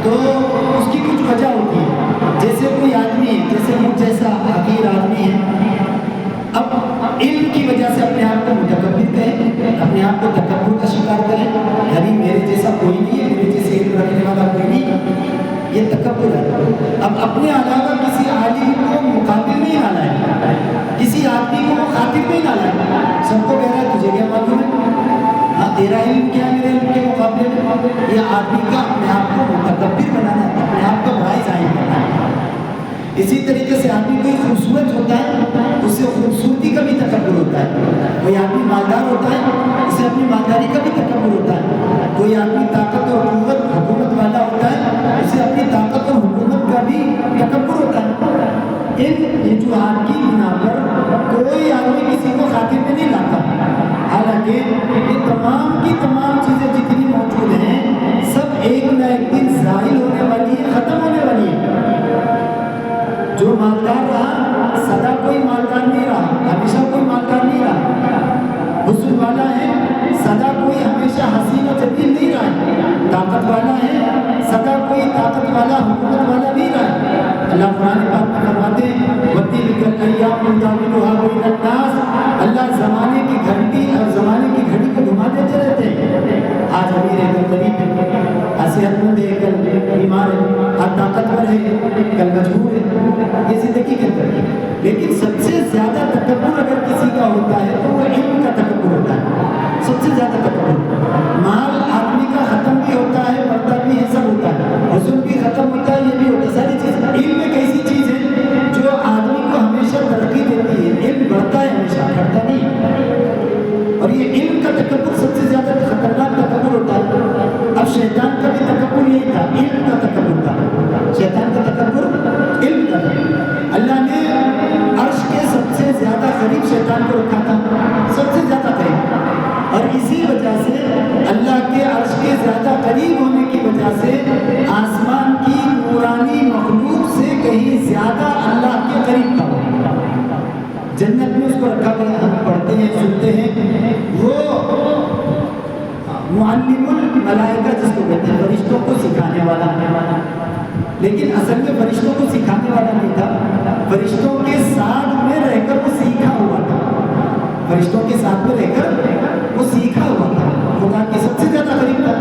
تو اس کی کچھ وجہ ہوتی ہے. جیسے کوئی آدمی ہے، جیسے مجھ جیسا حقیر آدمی ہے، اب علم کی وجہ سے اپنے آپ کو متکبر کہیں، اپنے آپ کو تکبر کا شکار کریں، یعنی میرے جیسا کوئی نہیں ہے، میرے جیسے علم رکھنے والا کوئی نہیں، یہ تکبر ہے. اب اپنے علاوہ کسی عالم کو مقابل نہیں لانا ہے، کسی آدمی کو مخاطب نہیں لانا ہے. سب کو کہہ رہا ہے تجھے کیا معلوم ہے، ہاں تیرا علم کیا میرے علم کے مقابلے میں. یہ آدمی کا اپنے آپ کو متکبر بنانا ہے، اپنے آپ کا بڑائی ظاہر کرنا ہے. اسی طریقے سے آدمی کوئی خوبصورت ہوتا ہے، اس سے خوبصورتی کا بھی تکبر ہوتا ہے. کوئی آدمی مالدار ہوتا ہے، اس سے اپنی مالداری کا بھی تکبر ہوتا ہے. کوئی آدمی طاقت اور قوت حکومت والا ہوتا ہے، اس سے اپنی طاقت اور حکومت کا بھی تکبر ہوتا ہے. ان وجوہات کی بنا پر کوئی آدمی کسی کو خاطر میں نہیں لاتا. حالانکہ یہ تمام کی تمام چیزیں جتنی موجود ہیں سب ایک نہ ایک دن زائل ہونے والی ہے، ختم ہونے والی ہے. جو مالدار رہا سدا کوئی مالدار نہیں رہا، ہمیشہ کوئی مالدار نہیں رہا. حسن والا ہے سدا کوئی ہمیشہ حسین و جمیل نہیں رہا. طاقت والا ہے سدا کوئی طاقت والا حکومت والا نہیں رہا. اللہ قرآن پاک میں فرماتے ہیں وَتِلْكَ الْأَيَّامُ نُدَاوِلُهَا بَيْنَ النَّاسِ. اللہ زمانے کی گھنٹی اور زمانے کی گھڑی کو گھما دیتے رہتے ہیں. آج امیر ہے کل غریب ہے، آج صحت مند ہے کل بیمار ہے، آج طاقتور ہے کل مجبور ہے. یہ زندگی کے اندر ہے. لیکن سب سے زیادہ تکبر اگر کسی کا ہوتا ہے تو وہ علم کا تکبر ہوتا ہے. سب سے زیادہ تکبر. مال آدمی کا ختم بھی ہوتا ہے، بڑھتا بھی ہے، سب ہوتا ہے. حسن بھی ختم ہوتا ہے، یہ بھی ہوتا ہے، ساری چیز. علم ایک ایسی چیز ہے جو آدمی کو ہمیشہ ترقی دیتی ہے. علم بڑھتا ہے ہمیشہ، گھٹتا نہیں. اور یہ علم کا تکبر سب سے زیادہ خطرناک تکبر ہوتا ہے. اب شیطان کا بھی تکبر یہی تھا، علم کا تکبر تھا. شیطان کا تکبر علم کا تھا. اللہ نے عرش کے سب سے زیادہ قریب شیطان کو رکھا تھا، سب سے زیادہ قریب. اور اسی وجہ سے اللہ کے عرش کے زیادہ قریب ہونے کی وجہ سے آسمان کی نورانی مخلوق سے کہیں زیادہ اللہ کے قریب تھا. جنت میں اس کو رکھا گیا. ہم پڑھتے ہیں سنتے ہیں وہ معلم الملائکہ جس کو کہتے ہیں، فرشتوں کو سکھانے والا. لیکن اصل میں فرشتوں کو سکھانے والا نہیں تھا، فرشتوں کے ساتھ میں رہ کر وہ سیکھا ہوا تھا. فرشتوں کے ساتھ میں رہ کر وہ سیکھا ہوا تھا، خدا کے سب سے زیادہ قریب تھا.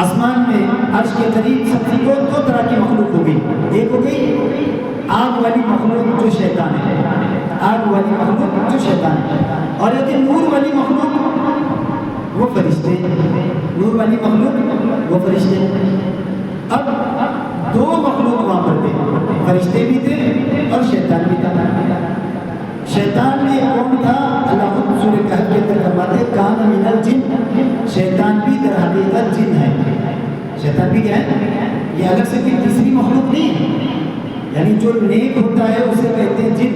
آسمان میں عرش کے قریب سب سے دو طرح کی مخلوق ہو گئی. ایک ہو گئی آگ والی مخلوق جو شیطان ہے، آگ والی مخلوق جو شیطان ہے. اور ایک نور والی مخلوق وہ فرشتے. نور والی مخلوق وہ فرشتے. اب دو مخلوق وہاں پر تھے، فرشتے بھی تھے اور شیطان بھی تھا. شیطان میں کون تھا؟ اللہ خود سورہ کہف کے اندر فرماتے کان من الجن. شیطان بھی در حقیقت جن ہے. شیطان بھی کیا ہے؟ یہ الگ سے کوئی تیسری مخلوق نہیں ہے. یعنی جو نیک ہوتا ہے اسے کہتے ہیں جن،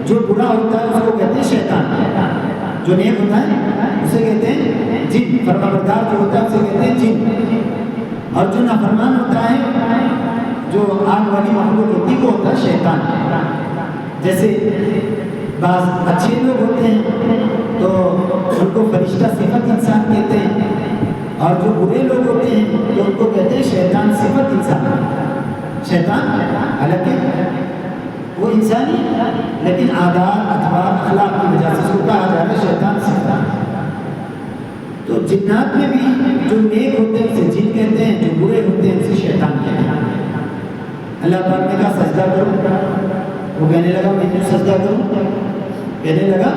جو برا ہوتا ہے اس کو کہتے ہیں شیطان. جو نیک ہوتا ہے اسے کہتے ہیں جن، فرمانبردار جو ہوتا ہے اسے کہتے ہیں جن. اور جو نافرمان ہوتا ہے، جو آگ والی مخلوق ہوتی ہے، وہ ہوتا ہے شیطان. جیسے بعض اچھے لوگ ہوتے ہیں تو ان کو فرشتہ صفت انسان کہتے ہیں، اور جو برے لوگ ہوتے ہیں تو ان کو کہتے ہیں شیطان صفت انسان. شیطان حالانکہ وہ انسانی لیکن عادات اطوار اخلاق کی وجہ سے اس کو کہا جا رہا ہے شیطان صفت. تو جنات میں بھی جو نیک ہوتے ہیں اسے جن کہتے ہیں، جو برے ہوتے ہیں اسے شیطان کہتے ہیں. اللہ پاک نے کہا سجدہ کرو، وہ کہنے لگا میں کیوں سجدہ کروں؟ کہنے لگا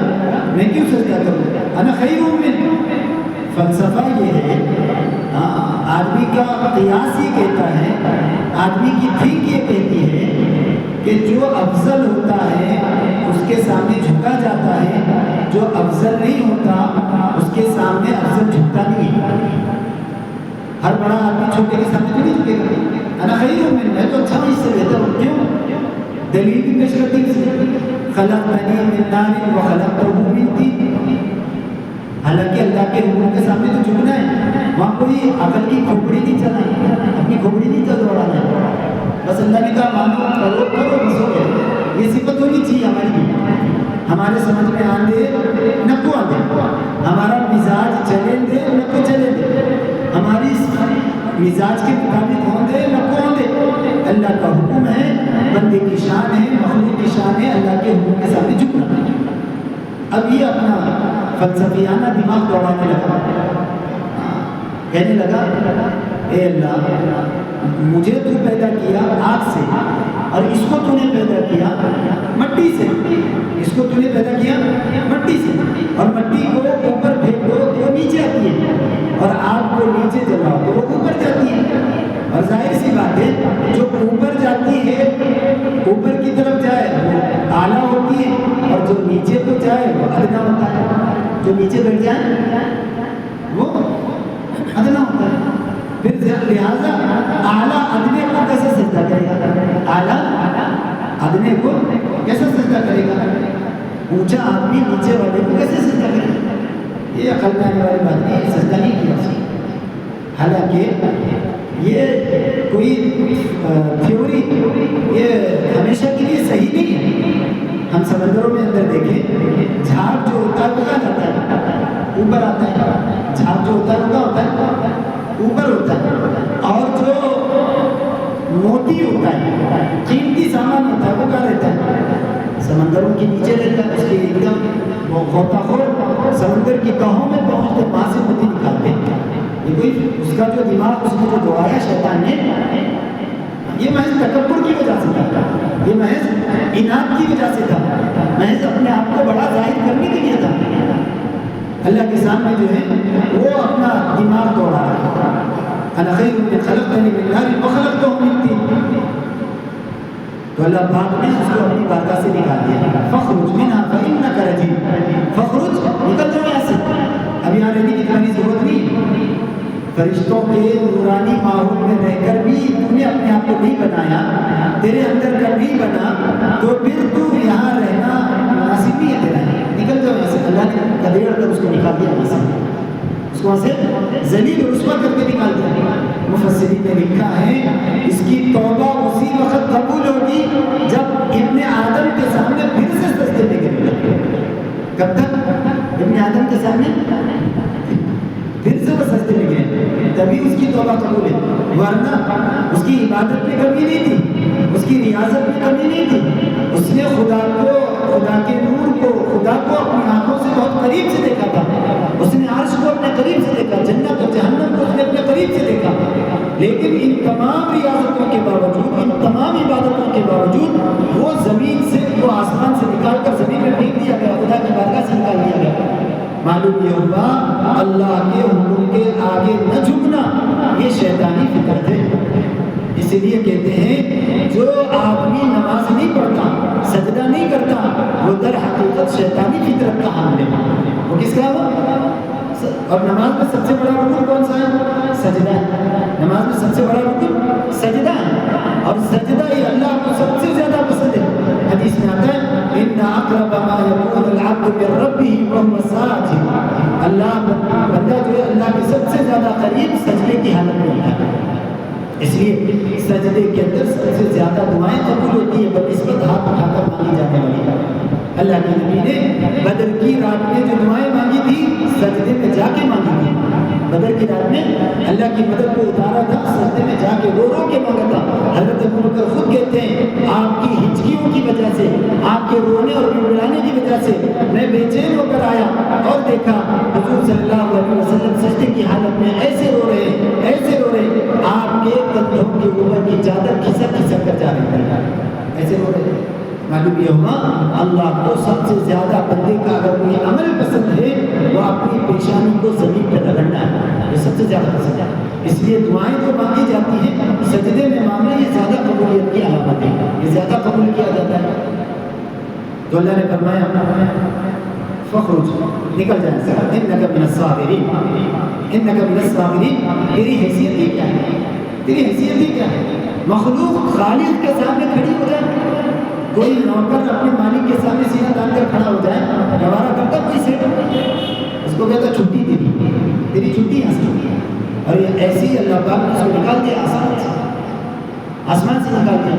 میں کیوں سجدہ کروں؟ انا خیر من. فلسفہ یہ ہے، آدمی کا قیاس یہ کہتا ہے، آدمی کی تھنک یہ کہتی ہے کہ جو افضل ہوتا ہے اس کے سامنے جھکا جاتا ہے، جو افضل نہیں ہوتا اس کے سامنے افضل جھکتا نہیں. ہر بڑا آدمی چھوٹے کے سامنے تو نہیں جھکے گا. انا خیر من، میں تو اچھا ہوں، اس سے بہتر ہوں. کیوں؟ دلیل بھی پیش کرتی ہے، خلقتنی من نار وخلقتہ من طین. حالانکہ اللہ کے حکم کے سامنے تو جھکنا ہے، وہاں کوئی عقل کی کھوپڑی نہیں چلانی، اپنی کھوپڑی نہیں چل دوڑانا ہے. بس اللہ نے کہا مانو کرو کرو بس ہو گیا. یہ صفت ہونی چاہیے ہماری بھی. ہمارے سمجھ میں آندے نہ کو آندے، ہمارا مزاج چلے دے نہ کو چلے دے، ہماری مزاج کے مطابق ہوں دے نہ کون دے، اللہ کا حکم ہے، بندے کی شان ہے، مخلوق کی شان ہے اللہ کے حکم کے سامنے جھکنا۔ اب یہ اپنا فلسفیانہ دماغ دوڑانے لگا، کہنے لگا اے اللہ مجھے تو پیدا کیا آگ سے اور اس کو تو نے پیدا کیا مٹی سے، اس کو تو نے پیدا کیا مٹی سے، اور مٹی کو اوپر پھینک دو تو وہ نیچے آتی ہے، اور آگ کو نیچے جلاؤ تو وہ اوپر جاتی ہے، اور ظاہر سی بات ہے جو اوپر جاتی ہے اوپر کی طرف جائے وہ اعلیٰ ہوتی ہے، اور جو نیچے کو جائے وہ ادنا ہوتا ہے، جو نیچے بیٹھ جائے وہ ادنا ہوتا ہے۔ پھر لہٰذا اعلیٰ ادنے کو کیسے سجدہ کرے گا؟ اعلیٰ ادنے کو کیسے سجدہ کرے گا؟ اونچا آدمی نیچے والے کو کیسے سجدہ کرے گا؟ یہ عقل میں آنے والی بات نہیں، سجدہ نہیں کیا۔ حالانکہ یہ کوئی تھیوری یہ ہمیشہ کے لیے صحیح نہیں ہے۔ ہم سمندروں میں اندر دیکھیں، جھاگ جو ہوتا ہے وہ کہاں جاتا ہے؟ اوپر آتا ہے۔ جھاگ جو ہوتا ہے وہ کہاں ہوتا ہے؟ اوپر ہوتا ہے، اور جو موتی ہوتا ہے، قیمتی سامان ہوتا ہے وہ کہاں رہتا ہے؟ سمندروں کے نیچے رہتا ہے۔ اس کے ایک دم غوطہ خور سمندر کی تہوں میں پہنچتے وہاں سے موتی نکالتے ہیں۔ یہ کوئی اس کا جو دماغ اس نے جو دعایا شیطان نے، یہ محض تکبر کی وجہ سے تھا، یہ محض اناد کی وجہ سے تھا، محض اپنے آپ کو بڑا ظاہر کرنے کے لیے تھا۔ اللہ کے سامنے جو ہے وہ اپنا دماغ دوڑا رہا ہے۔ انا خیر من خلقتنی من نار وخلقتہ من طین، تو اللہ پاک نے اس کو اپنی بارگاہ سے نکال دیا۔ فخرج منها فانک رجیم، فخرج نکل جاؤ یہاں سے، اب یہاں رہنے کی تمہاری ضرورت نہیں۔ فرشتوں کے نورانی ماحول میں رہ کر بھی تو نے اپنے آپ کو نہیں بنایا، تیرے اندر کا نہیں بنا، تو پھر تو یہاں رہنا مناسب نہیں ہے تیرا، نکل جاؤ یہاں سے۔ اللہ نے کدیڑ کر اس کو نکال دیا وہاں سے، اس کو وہاں سے ذلیل و رسوا کر کے نکال دیا۔ مفسرین نے لکھا ہے اس کی توبہ اسی وقت قبول ہوگی جب ابن آدم کے سامنے پھر سے سجدے میں گرے گا۔ کب تک؟ ابن آدم کے سامنے پھر سے وہ سجدے میں گرے، تبھی اس کی توبہ قبول ہے، ورنہ اس کی عبادت میں کمی نہیں تھی، اس کی ریاضت میں کمی نہیں تھی، اس نے خدا کو، خدا کے نور کو، خدا کو اپنی آنکھوں سے بہت قریب سے دیکھا تھا، اس نے عرش کو اپنے قریب سے دیکھا، جنت اور جہنم کو اس نے اپنے قریب سے دیکھا، لیکن ان تمام ریاضتوں کے باوجود، ان تمام عبادتوں کے باوجود وہ زمین سے، وہ آسمان سے نکال کر زمین میں پھینک دیا گیا، خدا کی بارگاہ سے نکال دیا گیا۔ معلوم یہ ہوا اللہ کے حکم کے آگے نہ جھکنا یہ شیطانی فطرت ہے۔ اسی لیے کہتے ہیں جو آدمی نماز نہیں پڑھتا، سجدہ نہیں کرتا، وہ در حقیقت شیطانی فطرت کا حامل ہے۔ وہ کس کا ہو؟ اور نماز میں سب سے بڑا رکن کون سا ہے؟ سجدہ ہے۔ نماز میں سب سے بڑا رکن سجدہ ہے، اور سجدہ یہ اللہ کو سب سے زیادہ پسند ہے۔ حدیث میں آتا ہے ان اقرب ما یکون العبد من ربہ وهو ساجد، اللہ بندہ جو ہے اللہ کے سب سے زیادہ قریب سجدے کی حالت میں ہوتا ہے۔ اس لیے سجدے کے اندر سب سے زیادہ دعائیں قبول ہوتی ہیں بنسبت ہاتھ اٹھا کر مانگی جانے والی۔ اللہ کے نبی نے بدر کی رات میں جو دعائیں مانگی تھی سجدے میں جا کے مانگی تھی۔ بدر کی رات میں اللہ کی مدد کو اتارا تھا، سجدے میں جا کے رو رو کے مانگا تھا۔ حضرت ابوبکر خود کہتے ہیں آپ کی ہچکیوں کی وجہ سے، آپ کے رونے اور بڑبڑانے کی وجہ سے میں بے چین ہو کر آیا اور دیکھا حضور صلی اللہ علیہ وسلم سجدے کی حالت میں ایسے رو رہے ہیں، ایسے رو رہے ہیں، آپ کے کندھوں کے اوپر کی چادر کھسک کھسک کر جا رہی ہے، ایسے رو رہے ہیں۔ معلوم یہ ہوا اللہ کو سب سے زیادہ بندے کا اگر کوئی عمل پسند ہے وہ اپنی پیشانی کو زمین پر رگڑنا ہے، یہ سب سے زیادہ پسند ہے۔ اس لیے دعائیں جو مانگی جاتی ہیں سجدے میں مانگنا یہ زیادہ قبولیت کی علامت ہے، یہ زیادہ قبول کیا جاتا ہے۔ تو اللہ نے فرمایا فخرج، نکل جائے، انک من الصابرین، انک من الصابرین، تیری حیثیت ہی کیا ہے؟ تیری حیثیت ہی کیا ہے؟ مخلوق خالق کے سامنے کھڑی ہو جائے، کوئی نوکر اپنے مالک کے سامنے سینہ تان کر کھڑا ہو جائے، گوارا کرتا کوئی سیٹ، اس کو کہتا چھٹی تیری چھٹی یہاں سے، اور یہ ایسی ہی اللہ پاک نے اس کو نکال دیا آسمان سے نکال دیا۔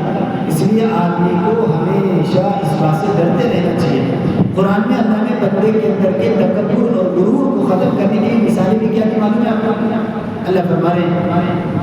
اس لیے آدمی کو ہمیشہ اس بات سے ڈرتے رہنا چاہیے۔ قرآن میں اللہ نے بندے کے اندر کے تکبر اور غرور کو ختم کرنے کے لیے مثالیں بھی کیا کہ معلوم ہے آپ کو؟ اللہ فرما رہے ہیں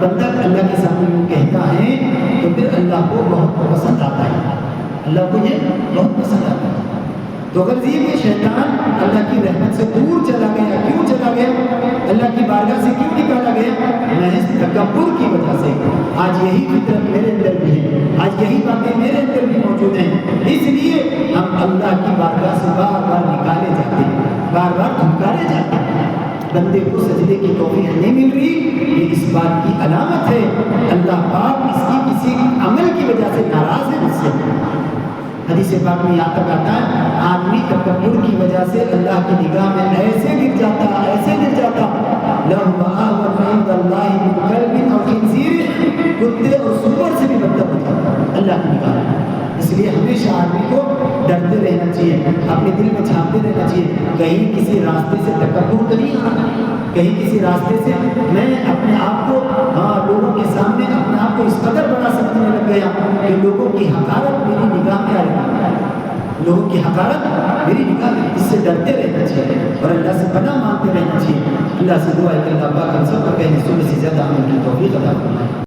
بندہ اللہ کے سامنے یوں کہتا ہے تو پھر اللہ کو بہت پسند آتا ہے، اللہ کو یہ بہت پسند آتا ہے۔ تو اگر یہ شیطان اللہ کی رحمت سے دور چلا گیا، کیوں چلا گیا؟ اللہ کی بارگاہ سے کیوں نکالا گیا؟ محض تکبر کی وجہ سے۔ آج یہی فطرت میرے اندر بھی ہے، آج یہی باتیں میرے اندر بھی موجود ہیں، اس لیے ہم اللہ کی بارگاہ سے بار بار نکالے جاتے ہیں، بار بار دھمکارے جاتے ہیں۔ بندے کو سجدے کی توفیق نہیں مل رہی، یہ اس بات کی علامت ہے اللہ پاک اس کی کسی عمل کی وجہ سے ناراض ہے مجھ سے۔ حدیث پاک میں یہاں تک آتا ہے آدمی تکبر کی وجہ سے اللہ کی نگاہ میں ایسے گر جاتا لَهُ أَهْوَنُ عِندَ اللَّهِ مِنْ كَلْبٍ أَوْ خِنْزِيرٍ، کتے اور سور سے بھی بدتر ہو جاتا اللہ کی نگاہ میں۔ اس لیے ہمیشہ آدمی کو ڈرتے رہنا چاہیے، اپنے دل میں چھاپتے رہنا چاہیے، کہیں کسی راستے سے تکبر تو نہیں آنا، کہیں کسی راستے سے میں اپنے آپ کو لوگوں کے سامنے اپنے آپ کو اس قدر بڑا سمجھنے لگ گیا کہ لوگوں کی حقارت میری نگاہ میں آ رہی، لوگوں کی حقارت میری نگاہ میں۔ اس سے ڈرتے رہنا چاہیے اور اللہ سے پناہ مانگتے رہنا چاہیے۔ اللہ سے دعا ہے کہ اللہ پاک ہم سب کو کہنے سننے سے زیادہ عمل کی توفیق عطا فرمائے۔